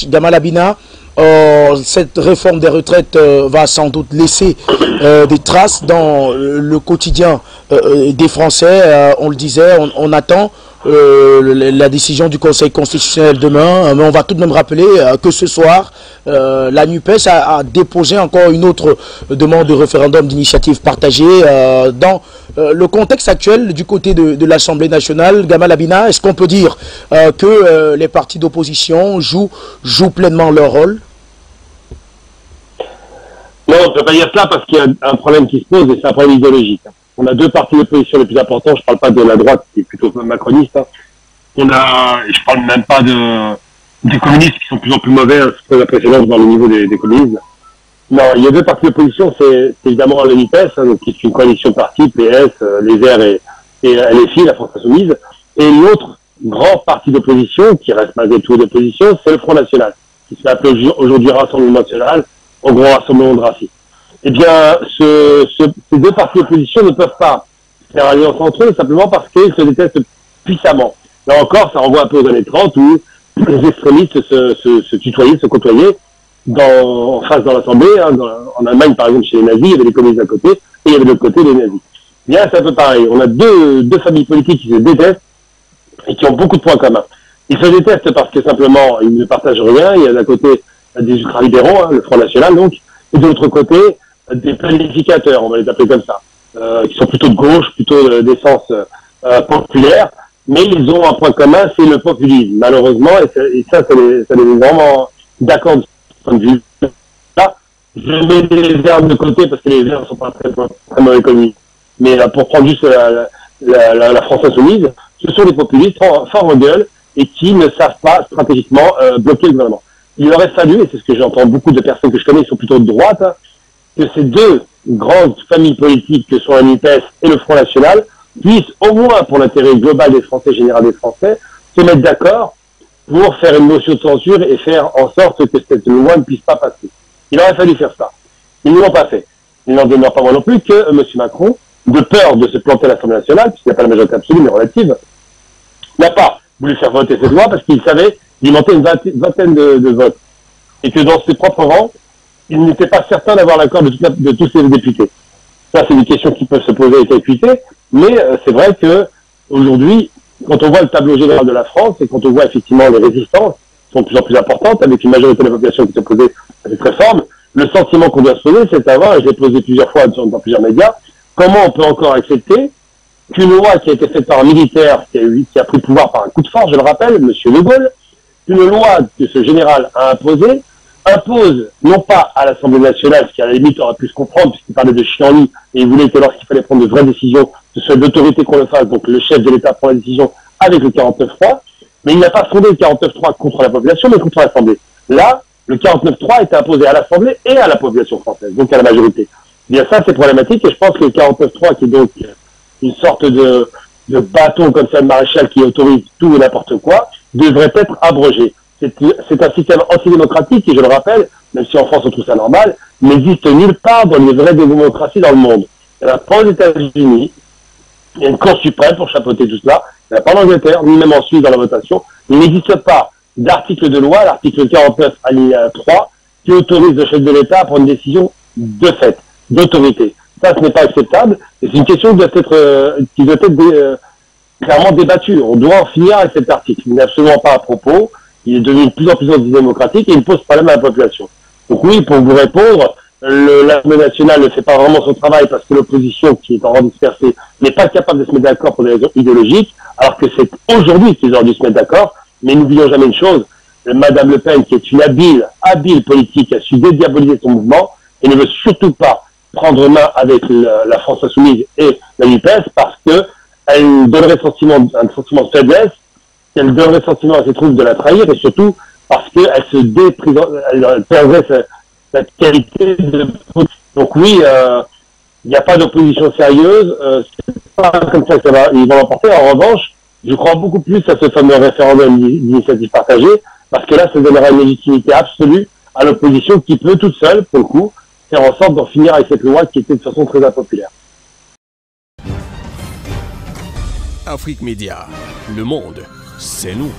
Gamal Abina, cette réforme des retraites va sans doute laisser des traces dans le quotidien des Français. On le disait, on attend la décision du Conseil constitutionnel demain, mais on va tout de même rappeler que ce soir, la NUPES a déposé encore une autre demande de référendum d'initiative partagée dans le contexte actuel du côté de l'Assemblée nationale. Gamal Abina, est-ce qu'on peut dire que les partis d'opposition jouent pleinement leur rôle? Non, on ne peut pas dire cela parce qu'il y a un problème qui se pose et c'est un problème idéologique. On a deux partis d'opposition les plus importants, je ne parle pas de la droite qui est plutôt macroniste. Je ne parle même pas des communistes qui sont de plus en plus mauvais, c'est très impressionnant dans le niveau des communistes. Non, il y a deux partis d'opposition, c'est évidemment le NUPES, donc qui est une coalition de partis, PS, les Verts et LFI, la France Insoumise. Et l'autre grand parti d'opposition, qui reste malgré tout d'opposition, c'est le Front National, qui se fait appeler aujourd'hui Rassemblement National, au grand rassemblement de racistes. Eh bien, ces deux partis d'opposition ne peuvent pas faire alliance entre eux simplement parce qu'ils se détestent puissamment. Là encore, ça renvoie un peu aux années 30 où les extrémistes se tutoyaient, se côtoyaient en face dans l'Assemblée. En Allemagne, par exemple, chez les nazis, il y avait les communistes d'un côté et il y avait de l'autre côté les nazis. Bien, c'est un peu pareil. On a deux familles politiques qui se détestent et qui ont beaucoup de points communs. Ils se détestent parce que simplement, ils ne partagent rien. Il y a d'un côté des ultralibéraux, le Front National donc, et de l'autre côté, des planificateurs, on va les appeler comme ça, qui sont plutôt de gauche, plutôt d'essence populaire, mais ils ont un point commun, c'est le populisme, malheureusement, et ça les met vraiment d'accord de ce point de vue. Là, je mets les Verts de côté parce que les Verts ne sont pas très mauvais communistes. Mais pour prendre juste la France Insoumise, ce sont des populistes forts en gueule et qui ne savent pas stratégiquement bloquer le gouvernement. Il aurait fallu, et c'est ce que j'entends beaucoup de personnes que je connais, qui sont plutôt de droite, que ces deux grandes familles politiques que sont la NUPES et le Front National puissent, au moins pour l'intérêt global des Français, général des Français, se mettre d'accord pour faire une motion de censure et faire en sorte que cette loi ne puisse pas passer. Il aurait fallu faire ça. Ils ne l'ont pas fait. Il n'en demeure pas moins non plus que M. Macron, de peur de se planter à l'Assemblée nationale, puisqu'il n'y a pas la majorité absolue mais relative, n'a pas voulu faire voter cette loi parce qu'il savait qu'il manquait une vingtaine de votes. Et que dans ses propres rangs, il n'était pas certain d'avoir l'accord de tous ces députés. Ça, c'est des questions qui peuvent se poser avec acuité, mais c'est vrai que aujourd'hui, quand on voit le tableau général de la France et quand on voit effectivement les résistances sont de plus en plus importantes, avec une majorité de la population qui s'opposait à cette réforme, le sentiment qu'on doit se poser, c'est d'avoir, et je l'ai posé plusieurs fois dans plusieurs médias, comment on peut encore accepter qu'une loi qui a été faite par un militaire qui a pris le pouvoir par un coup de force, je le rappelle, M. De Gaulle, une loi que ce général a imposée, impose, non pas à l'Assemblée nationale, ce qui à la limite aurait pu se comprendre, puisqu'il parlait de chien en lit, et il voulait que lorsqu'il fallait prendre de vraies décisions, ce soit l'autorité qu'on le fasse, donc le chef de l'État prend la décision avec le 49.3, mais il n'a pas fondé le 49.3 contre la population, mais contre l'Assemblée. Là, le 49.3 était imposé à l'Assemblée et à la population française, donc à la majorité. Eh bien ça, c'est problématique, et je pense que le 49.3, qui est donc une sorte de bâton comme ça de maréchal qui autorise tout et n'importe quoi, devrait être abrogé. C'est un système antidémocratique qui, je le rappelle, même si en France on trouve ça normal, n'existe nulle part dans les vraies démocraties dans le monde. Il n'y en a pas aux États-Unis, il y a une Cour suprême pour chapeauter tout cela, il n'y en a pas en Angleterre, ni même en Suisse dans la votation. Il n'existe pas d'article de loi, l'article 49 alinéa 3, qui autorise le chef de l'État à prendre une décision de fait, d'autorité. Ça, ce n'est pas acceptable, et c'est une question qui doit être clairement débattue. On doit en finir avec cet article. Il n'est absolument pas à propos. Il est devenu de plus en plus antidémocratique et il pose problème à la population. Donc oui, pour vous répondre, l'Assemblée nationale ne fait pas vraiment son travail parce que l'opposition, qui est en rang dispersé, n'est pas capable de se mettre d'accord pour des raisons idéologiques, alors que c'est aujourd'hui qu'ils auraient dû se mettre d'accord. Mais n'oublions jamais une chose, Madame Le Pen, qui est une habile politique, a su dédiaboliser son mouvement et ne veut surtout pas prendre main avec la France Insoumise et la NUPES parce que elle donnerait un sentiment de faiblesse, qu'elle donnerait le sentiment à ses troupes de la trahir, et surtout parce qu'elle elle perdrait sa qualité de... Donc oui, il n'y a pas d'opposition sérieuse, c'est pas comme ça ils vont l'emporter. En revanche, je crois beaucoup plus à ce fameux référendum d'initiative partagée, parce que là, ça donnera une légitimité absolue à l'opposition qui peut toute seule, pour le coup, faire en sorte d'en finir avec cette loi qui était de façon très impopulaire. Afrique Média, le monde, c'est nous.